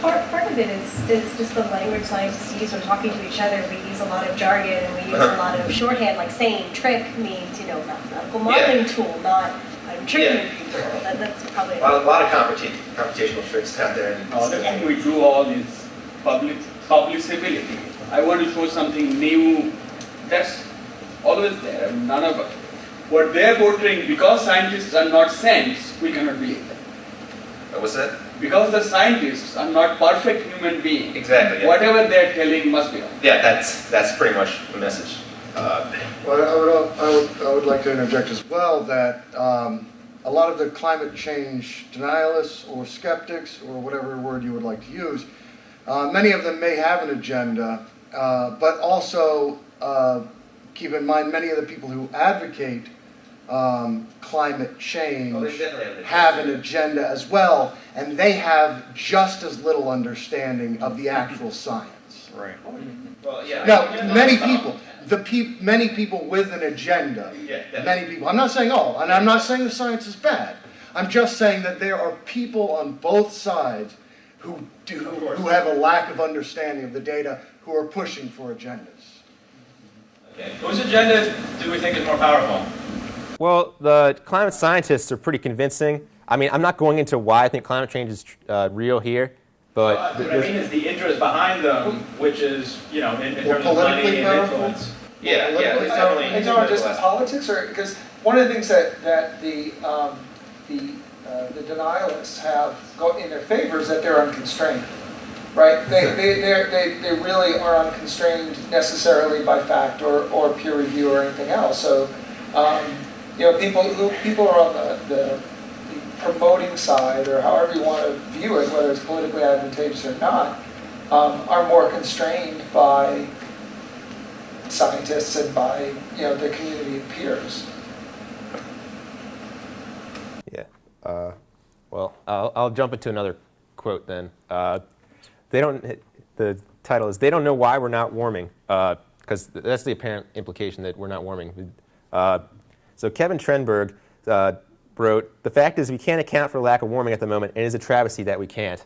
Part of it is just the language scientists use when talking to each other. We use a lot of jargon and we use a lot of shorthand, like saying trick means, mathematical modeling tool, not tricking people. That's probably a lot of computational tricks out there. And we do all this publicity. I want to show something new. That's always there. None of us. What they're portraying, because scientists are not saints, we cannot believe them. What's that? Because the scientists are not perfect human beings. Exactly. Yeah. Whatever they're telling must be wrong. Yeah, that's pretty much the message. Well, I would like to interject as well that a lot of the climate change denialists or skeptics, or whatever word you would like to use, many of them may have an agenda, but also keep in mind many of the people who advocate climate change have an agenda as well, and they have just as little understanding of the actual science. Right. Well, yeah. Now, many people with an agenda, many people, I'm not saying all, and I'm not saying the science is bad, I'm just saying that there are people on both sides who have a lack of understanding of the data, who are pushing for agendas. Okay. Whose agenda do we think is more powerful? Well, the climate scientists are pretty convincing. I mean, I'm not going into why I think climate change is real here, but what I mean is the interest behind them, which is, in terms of money and influence. Yeah, definitely. It's not just the politics, or because one of the things that the denialists have in their favor is that they're unconstrained, right? They really are unconstrained necessarily by fact or peer review or anything else. So. People are on the promoting side, or however you want to view it, whether it's politically advantageous or not, are more constrained by scientists and by the community of peers. Yeah. Well, I'll jump into another quote then. The title is "They don't know why we're not warming," because that's the apparent implication that we're not warming. So Kevin Trenberg wrote, "The fact is we can't account for lack of warming at the moment, and it is a travesty that we can't."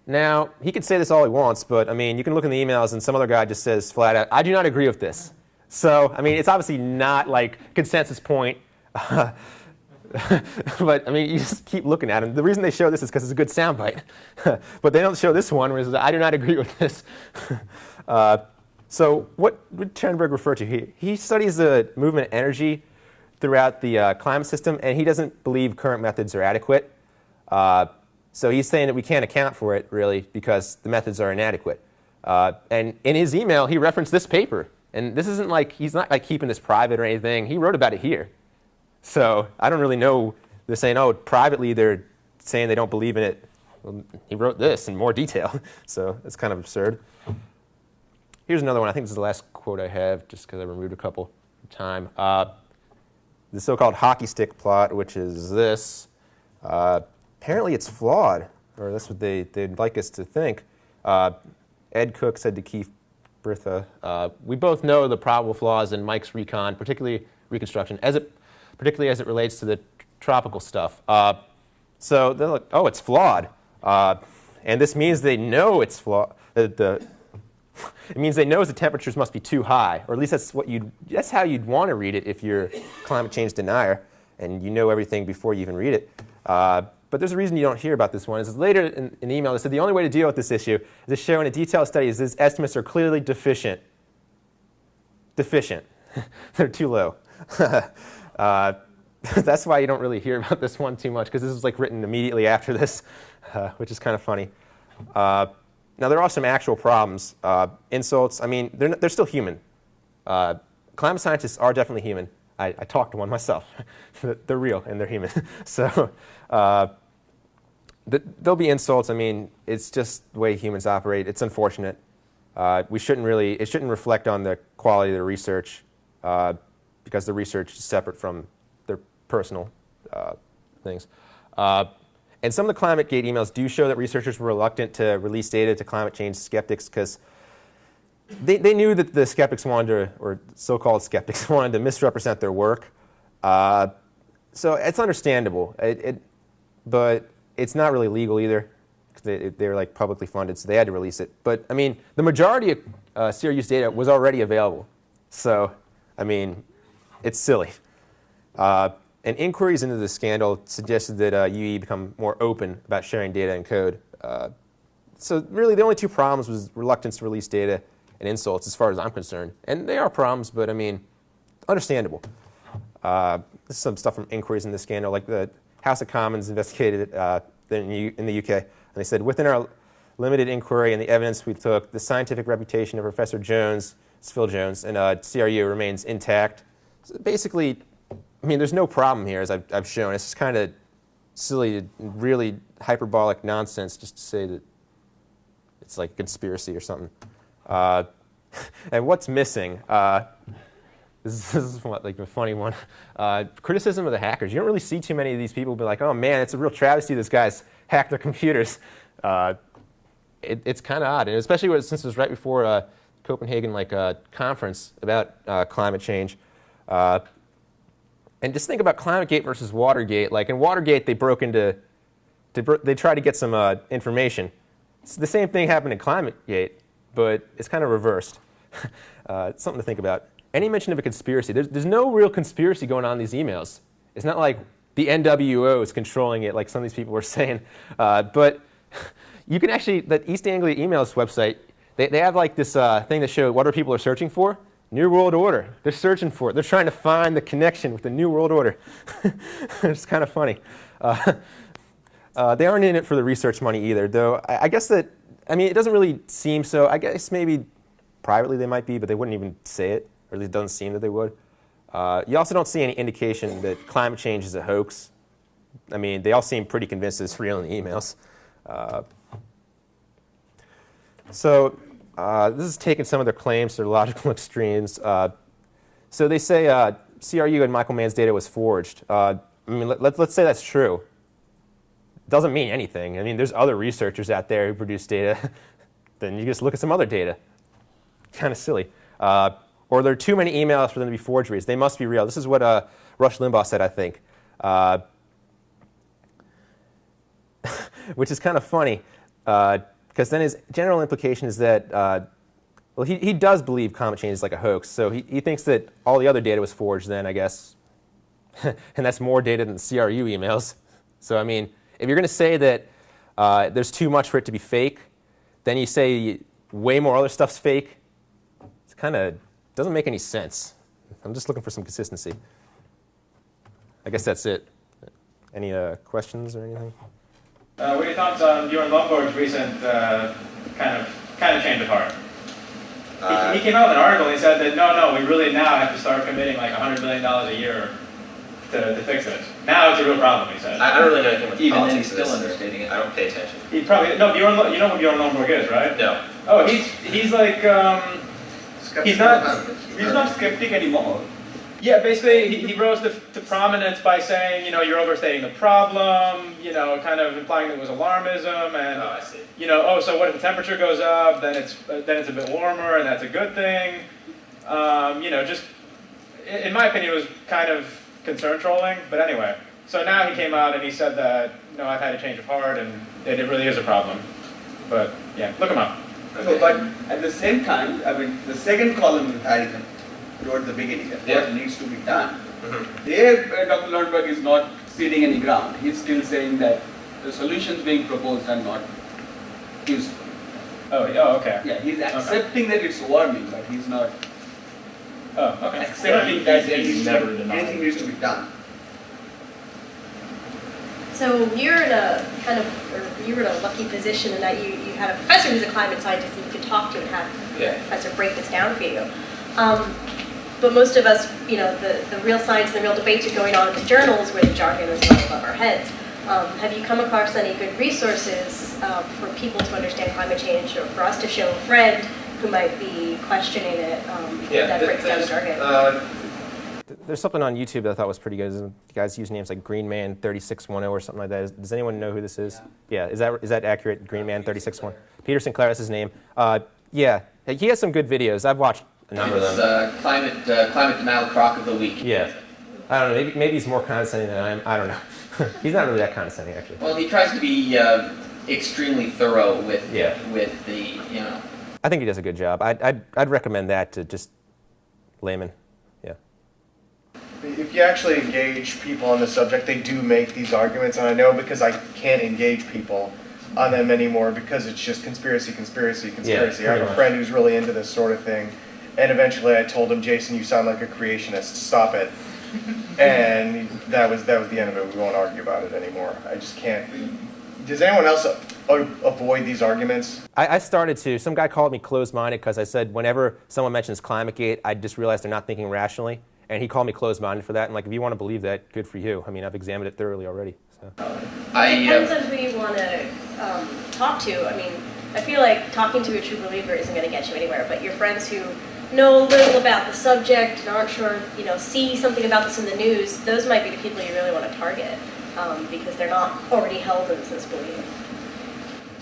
Now, he could say this all he wants, but I mean, you can look in the emails and some other guy just says flat out, "I do not agree with this." So, I mean, it's obviously not like consensus point. But, I mean, you just keep looking at him. The reason they show this is because it's a good soundbite. But they don't show this one where it says, "I do not agree with this." So what would Trenberg refer to? He studies the movement of energy throughout the climate system, and he doesn't believe current methods are adequate. So he's saying that we can't account for it, really, because the methods are inadequate. And in his email, he referenced this paper. And this isn't like, he's not like keeping this private or anything. He wrote about it here. So I don't really know. They're saying, oh, privately they're saying they don't believe in it. Well, he wrote this in more detail. So it's kind of absurd. Here's another one. I think this is the last quote I have, just because I removed a couple time. The so-called hockey stick plot, which is this. Apparently it's flawed, or that's what they'd like us to think. Ed Cook said to Keith Bertha, "We both know the probable flaws in Mike's recon, particularly reconstruction, particularly as it relates to the tropical stuff." So they're like, "Oh, it's flawed," and this means they know it's flawed. It means they know the temperatures must be too high, or at least that's how you'd want to read it if you're a climate change denier, and you know everything before you even read it. But there's a reason you don't hear about this one. Is later in an email, they said the only way to deal with this issue is to show in a detailed study is these estimates are clearly deficient. Deficient. They're too low. That's why you don't really hear about this one too much, because this was like written immediately after this, which is kind of funny. Now, there are some actual problems. Insults, I mean, they're still human. Climate scientists are definitely human. I talked to one myself. They're real, and they're human. So there'll be insults. I mean, it's just the way humans operate. It's unfortunate. It shouldn't reflect on the quality of the research, because the research is separate from their personal things. And some of the ClimateGate emails do show that researchers were reluctant to release data to climate change skeptics because they knew that the skeptics wanted to, or so-called skeptics wanted to misrepresent their work. So it's understandable, but it's not really legal either. because they were like publicly funded, so they had to release it. But I mean, the majority of CRU's data was already available. So I mean, it's silly. And inquiries into the scandal suggested that UE become more open about sharing data and code. So really, the only two problems was reluctance to release data and insults, as far as I'm concerned. And they are problems, but I mean, understandable. This is some stuff from inquiries into the scandal, like the House of Commons investigated in the UK. And they said, within our limited inquiry and the evidence we took, the scientific reputation of Professor Jones, it's Phil Jones, and CRU remains intact. So basically, I mean, there's no problem here, as I've shown. It's just kind of silly, really hyperbolic nonsense just to say that it's like a conspiracy or something. And what's missing? This is what, like a funny one. Criticism of the hackers. You don't really see too many of these people be like, oh man, it's a real travesty this guy's hacked their computers. It's kind of odd, and especially since it was right before a Copenhagen conference about climate change. And just think about ClimateGate versus Watergate. Like in Watergate, they broke into, they tried to get some information. So the same thing happened in ClimateGate, but it's kind of reversed. It's something to think about. Any mention of a conspiracy, there's no real conspiracy going on in these emails. It's not like the NWO is controlling it like some of these people were saying. But you can actually, that East Anglia Emails website, they have like this thing to show what people are searching for. New World Order. They're searching for it. They're trying to find the connection with the New World Order. It's kind of funny. They aren't in it for the research money either, though. I guess that, I mean, it doesn't really seem so. I guess maybe privately they might be, but they wouldn't even say it, or at least it doesn't seem that they would. You also don't see any indication that climate change is a hoax. I mean, they all seem pretty convinced that it's real in the emails. This is taking some of their claims to their logical extremes. So they say CRU and Michael Mann's data was forged. I mean, let's say that's true. It doesn't mean anything. I mean, there's other researchers out there who produce data. Then you just look at some other data. Kind of silly. Or there are too many emails for them to be forgeries. They must be real. This is what Rush Limbaugh said, I think. Which is kind of funny. Because then his general implication is that, well, he does believe climate change is like a hoax. So he thinks that all the other data was forged then, I guess. And that's more data than the CRU emails. So, I mean, if you're going to say that there's too much for it to be fake, then you say way more other stuff's fake. It's kind of doesn't make any sense. I'm just looking for some consistency. I guess that's it. Any questions or anything? What are your thoughts on Bjorn Lomborg's recent kind of change of heart? He came out with an article and he said that no, we really now have to start committing like $100 million a year to fix this. Now it's a real problem, he said. I don't really know anything with Even politics. then, still understating it. I don't pay attention. He probably no. You know who Bjorn Lomborg is, right? No. Oh, he's like he's not skeptic anymore. Yeah, basically he rose to prominence by saying, you're overstating the problem, kind of implying that it was alarmism, and I see. So what if the temperature goes up, then it's a bit warmer, and that's a good thing. Just in my opinion, it was kind of concern trolling. But anyway, so now he came out and he said that I've had a change of heart, and it really is a problem. But yeah, look him up. Okay. So, but at the same time, I mean, the second column in Harrington, towards the beginning, what needs to be done. Mm-hmm. There, Dr. Lundberg is not ceding any ground. He's still saying that the solutions being proposed are not useful. Oh, okay. Yeah, he's accepting that it's warming, but he's not okay. accepting that anything needs to be done. So you're in a lucky position in that you had a professor who's a climate scientist that you could talk to and have the professor break this down for you. But most of us, the real science and the real debates are going on in the journals where the jargon is well above our heads. Have you come across any good resources for people to understand climate change, or for us to show a friend who might be questioning it that breaks down the jargon? There's something on YouTube that I thought was pretty good. The guys use names like Greenman3610 or something like that. Does anyone know who this is? Yeah, is that accurate? Greenman361. Peter Sinclair, that's his name. Yeah, he has some good videos. I've watched a number of them. Climate denial crock of the week. Yeah. I don't know. Maybe he's more condescending than I am. I don't know. He's not really that condescending, actually. Well, he tries to be extremely thorough with Yeah. with the, you know. I think he does a good job. I'd recommend that to just laymen. Yeah. If you actually engage people on the subject, they do make these arguments, and I know because I can't engage people on them anymore because it's just conspiracy, conspiracy, conspiracy. I have a friend who's really into this sort of thing, and eventually I told him, Jason, you sound like a creationist, stop it. And that was the end of it. We won't argue about it anymore. I just can't. Does anyone else avoid these arguments? I started to. Some guy called me closed-minded because I said whenever someone mentions ClimateGate, I just realized they're not thinking rationally. And he called me closed-minded for that. And like, if you want to believe that, good for you. I mean, I've examined it thoroughly already. So. It depends on who you want to talk to. I mean, I feel like talking to a true believer isn't going to get you anywhere. But your friends who know little about the subject and aren't sure, see something about this in the news, those might be the people you really want to target because they're not already held in this belief.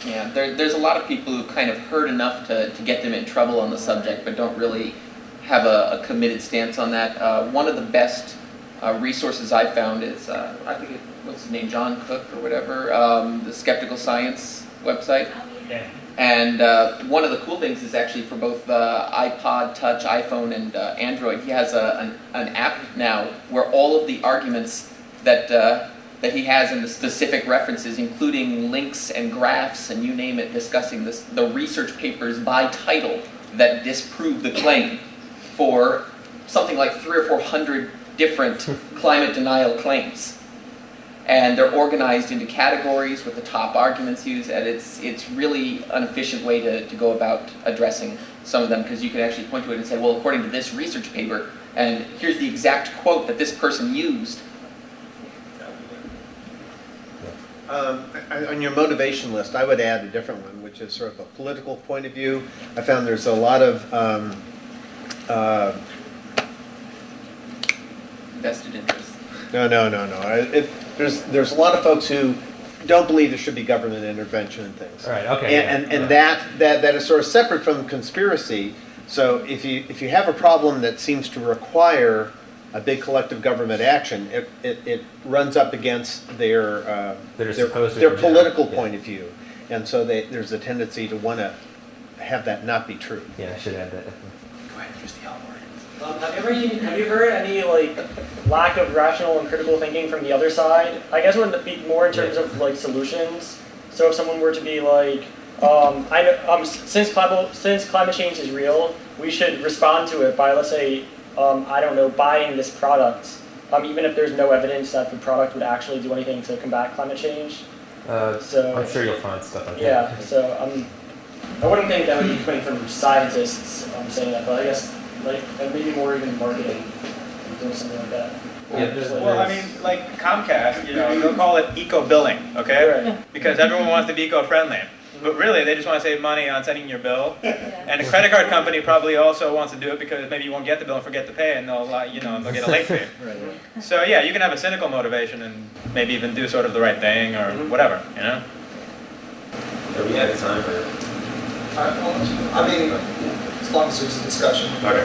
Yeah, there's a lot of people who've kind of heard enough to get them in trouble on the subject, but don't really have a committed stance on that. One of the best resources I found is, I think what's his name, John Cook or whatever, the Skeptical Science website. Yeah. And one of the cool things is actually for both iPod Touch, iPhone, and Android, he has an app now where all of the arguments that he has in the specific references, including links and graphs and you name it, discussing the research papers by title that disprove the claim for something like 300 or 400 different climate denial claims. And they're organized into categories with the top arguments used, and it's really an efficient way to go about addressing some of them, because you can actually point to it and say, well, according to this research paper, and here's the exact quote that this person used. On your motivation list, I would add a different one, which is sort of a political point of view. I found there's a lot of Vested interest. No. There's a lot of folks who don't believe there should be government intervention in things. All right. Okay. And that is sort of separate from conspiracy. So if you have a problem that seems to require a big collective government action, it runs up against their political point of view, and so there's a tendency to want to have that not be true. Yeah, I should add that. Go ahead, use the L word. Have you heard any lack of rational and critical thinking from the other side? I guess it would be more in terms of solutions. So if someone were to be since climate change is real, we should respond to it by, let's say, buying this product, even if there's no evidence that the product would actually do anything to combat climate change. So I'm sure you'll find stuff like that. Yeah, so I wouldn't think that would be coming from scientists saying that, but I guess maybe more even marketing, doing something like that. Well, I mean, like Comcast, they'll call it eco-billing, okay? Right. Because everyone wants to be eco-friendly. But really, they just want to save money on sending your bill. And a credit card company probably also wants to do it because maybe you won't get the bill and forget to pay, and they'll get a late fee. Right. So yeah, you can have a cynical motivation and maybe even do sort of the right thing or whatever, So we have time for as long as there's a discussion. Okay.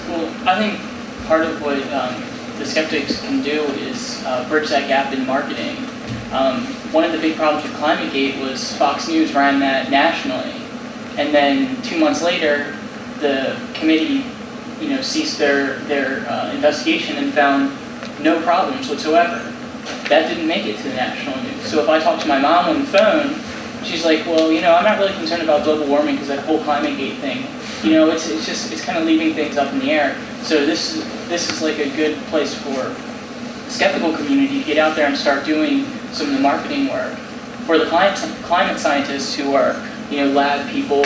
Well, I think part of what the skeptics can do is bridge that gap in marketing. One of the big problems with ClimateGate was Fox News ran that nationally, and then 2 months later, the committee, ceased their investigation and found no problems whatsoever. That didn't make it to the national news. So if I talk to my mom on the phone, she's like, well, I'm not really concerned about global warming because that whole ClimateGate thing, it's kind of leaving things up in the air. So this is like a good place for the skeptical community to get out there and start doing some of the marketing work. For the climate scientists who are, lab people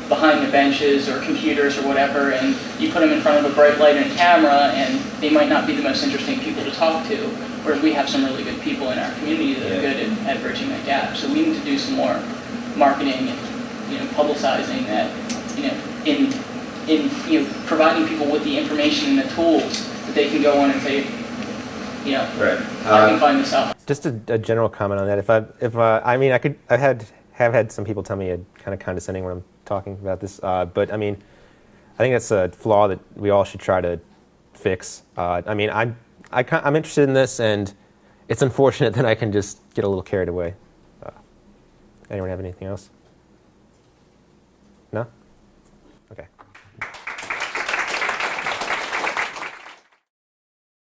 behind the benches or computers or whatever, and you put them in front of a bright light and a camera, and they might not be the most interesting people to talk to. Whereas we have some really good people in our community that are good at bridging that gap. So we need to do some more marketing and publicizing that, in providing people with the information and the tools that they can go on and say, Right. I can find this out. Just a general comment on that. I have had some people tell me I'm kind of condescending when I'm talking about this, but I think that's a flaw that we all should try to fix. I'm interested in this, and it's unfortunate that I can just get a little carried away. Anyone have anything else? No? Okay.